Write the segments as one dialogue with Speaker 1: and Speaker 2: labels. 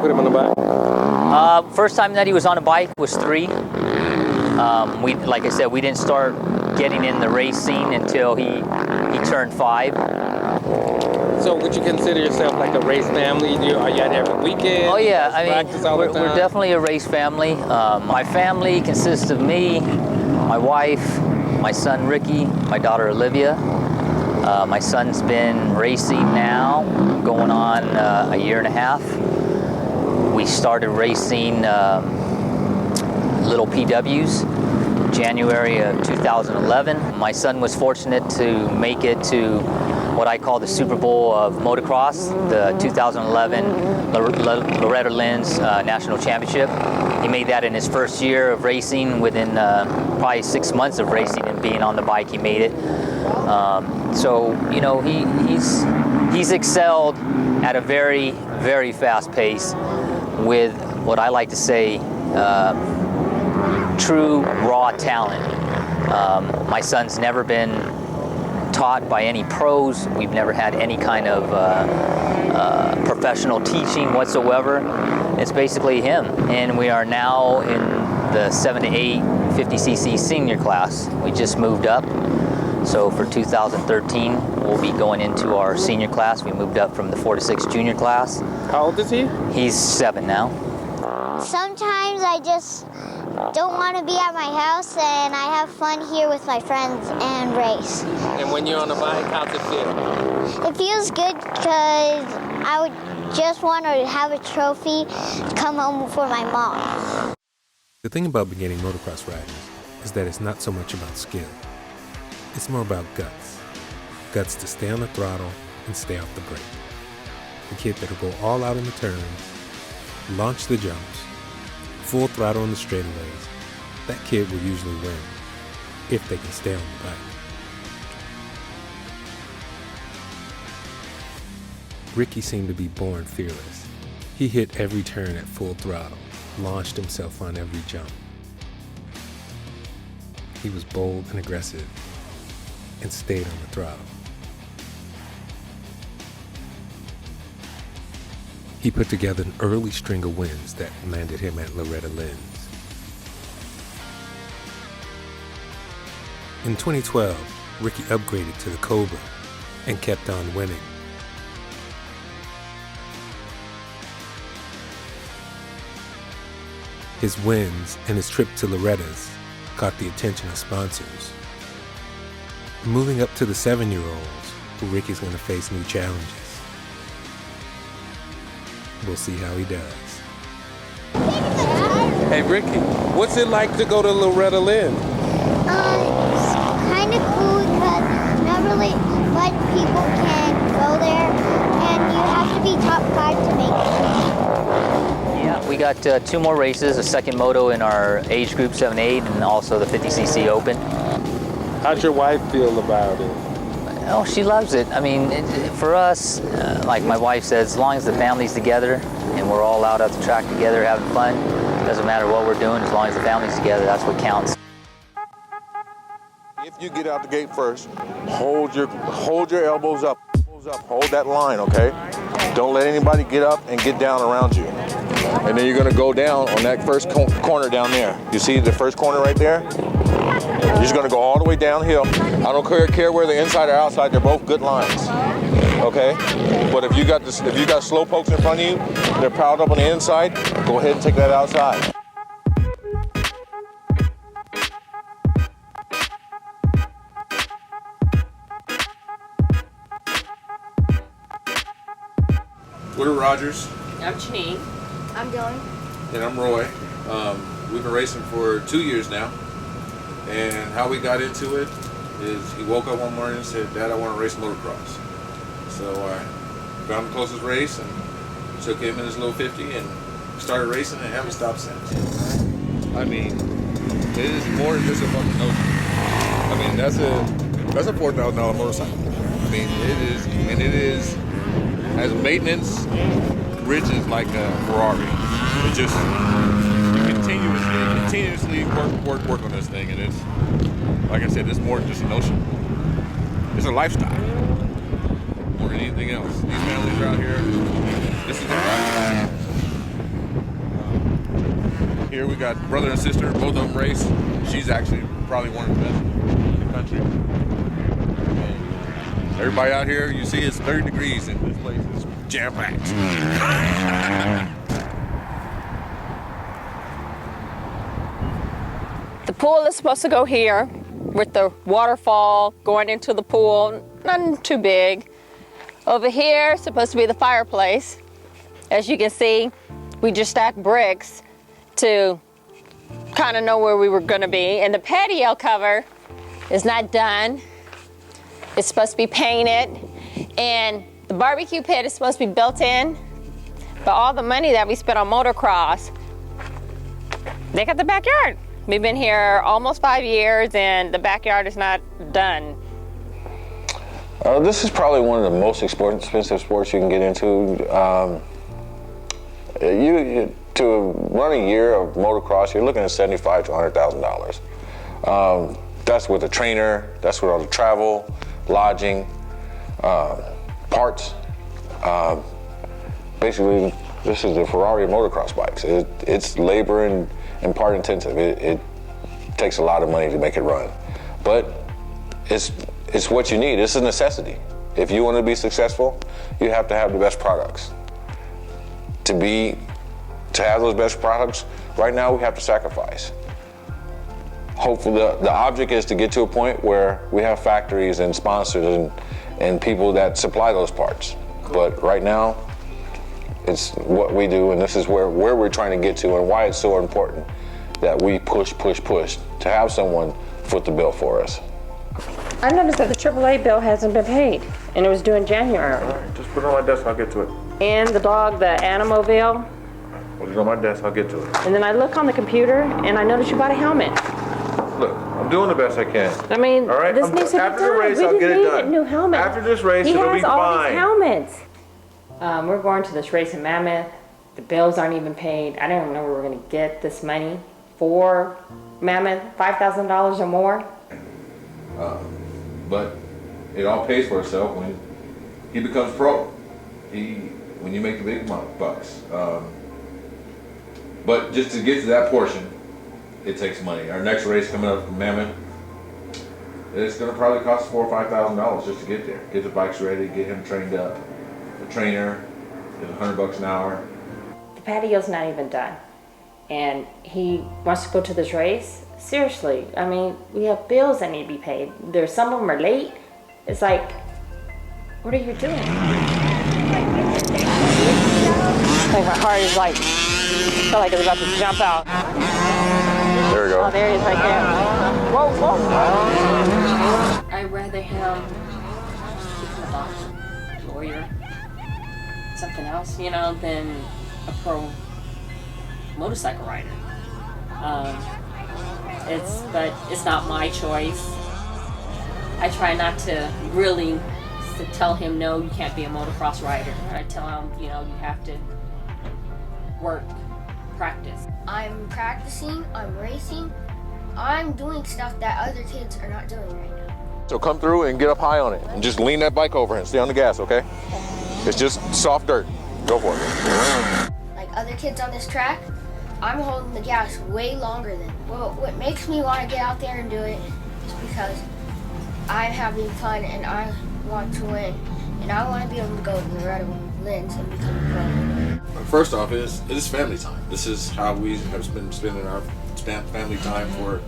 Speaker 1: put him on the bike?
Speaker 2: First time that he was on a bike was 3. Like I said, we didn't start getting in the race scene until he turned 5.
Speaker 1: So would you consider yourself like a race family? Are you at every weekend?
Speaker 2: Oh yeah, I mean,
Speaker 1: we're
Speaker 2: we're definitely a race family. My family consists of me, my wife, my son Ricky, my daughter Olivia. My son's been racing now, going on a year and a half. We started racing little PWs January of 2011. My son was fortunate to make it to what I call the Super Bowl of Motocross, the 2011 Loretta Lynn's National Championship. He made that in his first year of racing. Within probably 6 months of racing and being on the bike, he made it. So, you know, he's excelled at a very, very fast pace with what I like to say, true raw talent. My son's never been taught by any pros. We've never had any kind of professional teaching whatsoever. It's basically him. And we are now in the 7 to 8 50cc senior class. We just moved up. So for 2013, we'll be going into our senior class. We moved up from the 4 to 6 junior class.
Speaker 1: How old is he?
Speaker 2: He's 7 now.
Speaker 3: Sometimes I just don't want to be at my house, and I have fun here with my friends and race.
Speaker 1: And when you're on the bike, how's it feel?
Speaker 3: It feels good because I would just want to have a trophy to come home for my mom.
Speaker 4: The thing about beginning motocross riding is that it's not so much about skill. It's more about guts. Guts to stay on the throttle and stay off the brake. The kid that'll go all out in the turns, launch the jumps, full throttle in the straightaways. That kid will usually win, if they can stay on the bike. Ricky seemed to be born fearless. He hit every turn at full throttle, launched himself on every jump. He was bold and aggressive, and stayed on the throttle. He put together an early string of wins that landed him at Loretta Lynn's. In 2012, Ricky upgraded to the Cobra and kept on winning. His wins and his trip to Loretta's caught the attention of sponsors. Moving up to the 7-year-olds, Ricky's going to face new challenges. We'll see how he does.
Speaker 1: Hey Ricky, what's it like to go to Loretta Lynn?
Speaker 3: It's kind of cool because not really much people can go there, and you have to be top 5 to make it.
Speaker 2: Yeah, we got 2 more races, a second moto in our age group 7-8 and also the 50cc Open.
Speaker 1: How'd your wife feel about it?
Speaker 2: Oh, she loves it. I mean, for us, like my wife says, as long as the family's together and we're all out at the track together having fun, doesn't matter what we're doing, as long as the family's together, that's what counts.
Speaker 5: If you get out the gate first, hold your elbows up, hold that line, okay? Don't let anybody get up and get down around you. And then you're gonna go down on that first corner down there. You see the first corner right there? You're just gonna go all the way downhill. I don't care where they're inside or outside, they're both good lines, okay? But if you got slow pokes in front of you, they're piled up on the inside, go ahead and take that outside.
Speaker 6: We're Rogers.
Speaker 7: I'm Chenine.
Speaker 3: I'm Dylan.
Speaker 6: And I'm Roy. We've been racing for 2 years now. And how we got into it is he woke up one morning and said, Dad, I want to race motocross. So I found the closest race and took him in his little 50 and started racing and haven't stopped since.
Speaker 8: I mean, it is more than just a fucking notion. I mean, that's a $4,000 motorcycle. I mean, it is as maintenance rich as like a Ferrari. It just continuously work on this thing, and it's like I said, it's more than just a notion. It's a lifestyle more than anything else. These families are out here. This is their lifestyle. Here we got brother and sister, both of them race. She's actually probably one of the best in the country. And everybody out here, you see it's 30 degrees and this place is jam-packed.
Speaker 7: The pool is supposed to go here with the waterfall going into the pool, nothing too big. Over here is supposed to be the fireplace. As you can see, we just stacked bricks to kind of know where we were going to be. And the patio cover is not done. It's supposed to be painted. And the barbecue pit is supposed to be built in. But all the money that we spent on motocross, they got the backyard. We've been here almost 5 years and the backyard is not done.
Speaker 5: This is probably one of the most expensive sports you can get into. To run a year of motocross, you're looking at $75,000 to $100,000. That's with a trainer. That's with all the travel, lodging, parts. Basically, this is the Ferrari of motocross bikes. It's labor and part intensive. It takes a lot of money to make it run, but it's what you need. It's a necessity. If you want to be successful, you have to have the best products. To have those best products, right now we have to sacrifice. Hopefully the object is to get to a point where we have factories and sponsors and people that supply those parts. But right now, it's what we do, and this is where we're trying to get to and why it's so important that we push to have someone foot the bill for us.
Speaker 9: I noticed that the AAA bill hasn't been paid, and it was due in January.
Speaker 5: All right, just put it on my desk, I'll get to it.
Speaker 9: And the dog, the Animoville.
Speaker 5: Put it on my desk, I'll get to it.
Speaker 9: And then I look on the computer, and I notice you bought a helmet.
Speaker 5: Look, I'm doing the best I can.
Speaker 9: I mean,
Speaker 5: all right?
Speaker 9: this needs to be done.
Speaker 5: After the race,
Speaker 9: We
Speaker 5: I'll
Speaker 9: just
Speaker 5: get it
Speaker 9: need
Speaker 5: done.
Speaker 9: a new helmet.
Speaker 5: After this race, it'll be
Speaker 9: He has all
Speaker 5: fine.
Speaker 9: these helmets. We're going to this race in Mammoth. The bills aren't even paid. I don't even know where we're going to get this money for Mammoth, $5,000 or more.
Speaker 6: But it all pays for itself when he becomes pro. When you make the big bucks. But just to get to that portion, it takes money. Our next race coming up from Mammoth, it's going to probably cost $4,000 or $5,000 just to get there. Get the bikes ready, get him trained up. The trainer is $100 an hour.
Speaker 9: The patio's not even done. And he wants to go to this race. Seriously, I mean, we have bills that need to be paid. Some of them are late. It's like, what are you doing?
Speaker 7: Like my heart is like, I feel like it's about to jump out.
Speaker 5: There we go.
Speaker 7: Oh, there he is right there. Whoa, whoa.
Speaker 9: I'd rather him become a doctor, lawyer, something else, than a pro motorcycle rider. But it's not my choice. I try not to really tell him, no, you can't be a motocross rider. I tell him, you have to work, practice.
Speaker 3: I'm practicing, I'm racing, I'm doing stuff that other kids are not doing right now.
Speaker 5: So come through and get up high on it and just lean that bike over and stay on the gas, okay? It's just soft dirt. Go for it.
Speaker 3: Like other kids on this track, I'm holding the gas way longer than. Well, what makes me want to get out there and do it is because I'm having fun and I want to win. And I want to be able to go to Loretta Lynn's and become a pro.
Speaker 6: First off, it is family time. This is how we have been spending our family time for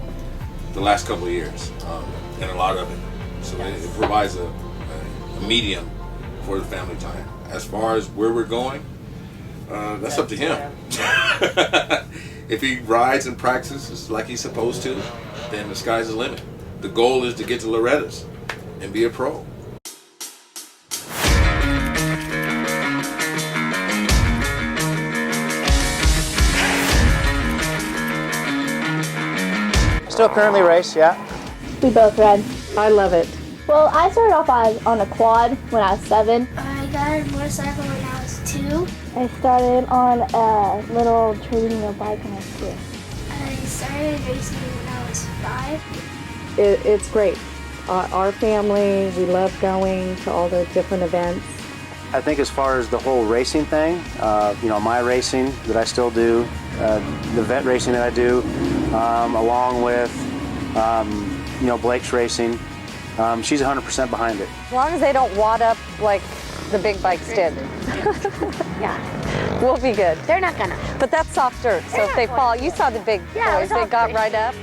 Speaker 6: the last couple of years, and a lot of it. So it provides a medium for the family time. As far as where we're going, that's up to him. If he rides and practices like he's supposed to, then the sky's the limit. The goal is to get to Loretta's and be a pro.
Speaker 10: Still currently race, yeah.
Speaker 11: We both ride.
Speaker 9: I love it.
Speaker 11: Well, I started off on a quad when I was 7.
Speaker 3: I got a motorcycle when I was 2.
Speaker 11: I started on a little training wheel bike when I was 2.
Speaker 3: I started racing when I was 5.
Speaker 9: It's great. Our family, we love going to all the different events.
Speaker 10: I think as far as the whole racing thing, my racing that I still do, the vet racing that I do, along with Blake's racing. She's 100% behind it.
Speaker 7: As long as they don't wad up like the big bikes did.
Speaker 11: Yeah.
Speaker 7: We'll be good.
Speaker 11: They're not gonna.
Speaker 7: But that's soft dirt, so if they fall, you saw the big
Speaker 11: Yeah, it
Speaker 7: boys,
Speaker 11: was
Speaker 7: they
Speaker 11: all
Speaker 7: got
Speaker 11: pretty.
Speaker 7: right up.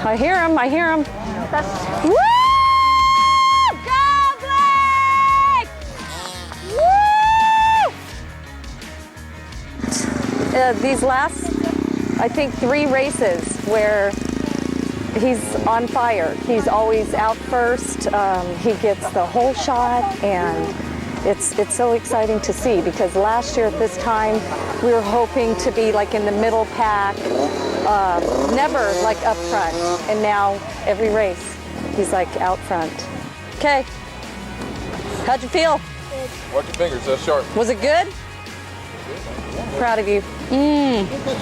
Speaker 7: I hear them, I hear them. Woo! Go, Blake! Woo! These last, I think, 3 races where he's on fire. He's always out first. He gets the whole shot, and it's so exciting to see, because last year at this time we were hoping to be like in the middle pack, never like up front, and now every race he's like out front. Okay, how'd you feel?
Speaker 8: Watch your fingers, that's sharp.
Speaker 7: Was it good? Proud of you.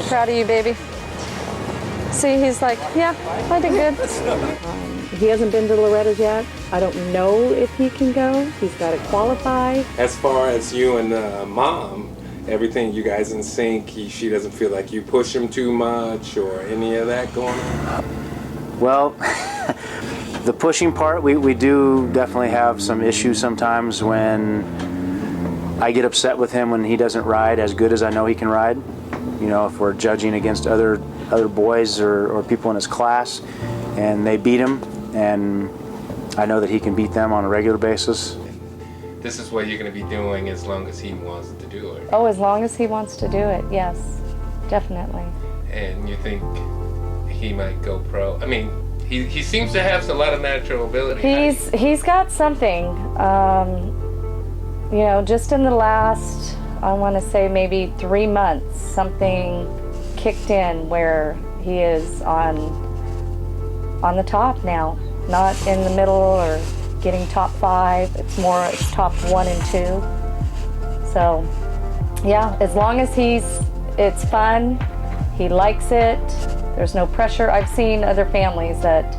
Speaker 7: Proud of you, baby. See, he's like, yeah, I did good.
Speaker 12: He hasn't been to Loretta's yet. I don't know if he can go. He's got to qualify.
Speaker 4: As far as you and Mom, everything, you guys in sync, she doesn't feel like you push him too much or any of that going on?
Speaker 10: Well, the pushing part, we do definitely have some issues sometimes when I get upset with him when he doesn't ride as good as I know he can ride. If we're judging against other boys or people in his class and they beat him, and I know that he can beat them on a regular basis.
Speaker 4: This is what you're going to be doing as long as he wants to do it.
Speaker 12: Oh, as long as he wants to do it, yes, definitely.
Speaker 4: And you think he might go pro? I mean, he seems to have a lot of natural ability.
Speaker 12: He's got something. Just in the last, I want to say maybe 3 months, something kicked in where he is on the top now, not in the middle or getting top 5. It's top 1 and 2. So yeah, as long as it's fun, he likes it, there's no pressure. I've seen other families that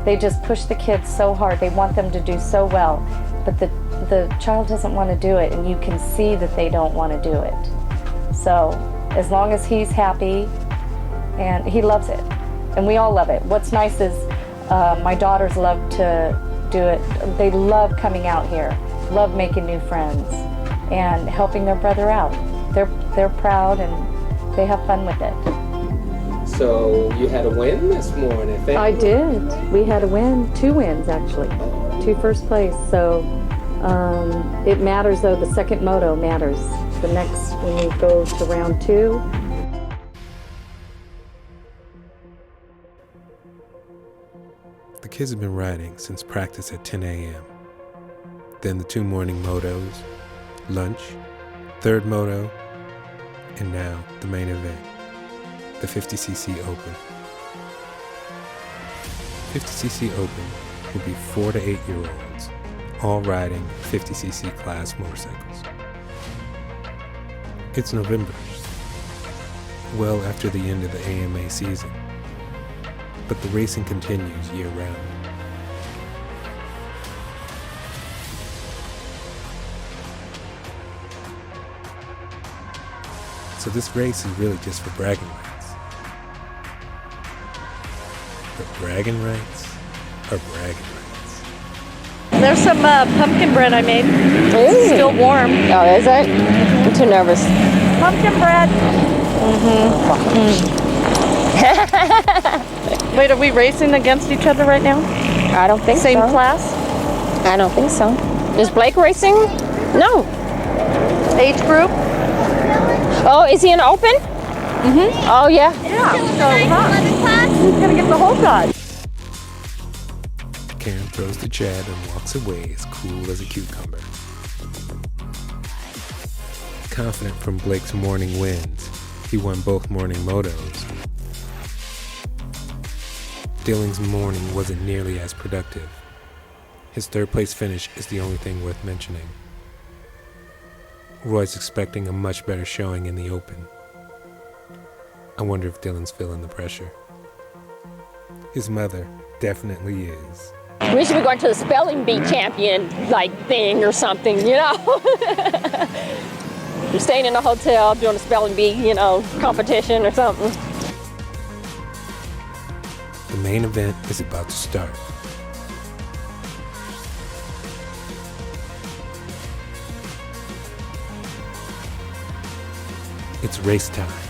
Speaker 12: they just push the kids so hard, they want them to do so well, but the child doesn't want to do it, and you can see that they don't want to do it. So as long as he's happy, and he loves it, and we all love it. What's nice is my daughters love to do it. They love coming out here, love making new friends, and helping their brother out. They're proud, and they have fun with it.
Speaker 4: So you had a win this morning.
Speaker 12: I did. We had a win, 2 wins actually, 2 first place. So it matters though. The second moto matters. The next, when you go to round 2.
Speaker 4: The kids have been riding since practice at 10 a.m. Then the 2 morning motos, lunch, 3rd moto, and now the main event, the 50cc Open. 50cc Open will be 4 to 8-year-olds, all riding 50cc class motorcycles. It's November, well after the end of the AMA season, but the racing continues year-round. So this race is really just for bragging rights. But bragging rights are bragging rights.
Speaker 12: There's some pumpkin bread I made. It's still warm.
Speaker 7: Oh, is it? I'm too nervous.
Speaker 12: Pumpkin bread. Wait, are we racing against each other right now?
Speaker 7: I don't think
Speaker 12: Same
Speaker 7: so.
Speaker 12: class?
Speaker 7: I don't think so. Is Blake racing? No.
Speaker 12: Age group?
Speaker 7: Oh, is he in open? Oh, yeah.
Speaker 12: Yeah. So who's gonna get the whole shot?
Speaker 4: Karen throws the jab and walks away as cool as a cucumber. Confident from Blake's morning wins, he won both morning motos. Dylan's morning wasn't nearly as productive. His 3rd place finish is the only thing worth mentioning. Roy's expecting a much better showing in the Open. I wonder if Dylan's feeling the pressure. His mother definitely is.
Speaker 7: We should be going to the spelling bee champion thing or something, I'm staying in a hotel doing a spelling bee, competition or something.
Speaker 4: The main event is about to start. It's race time.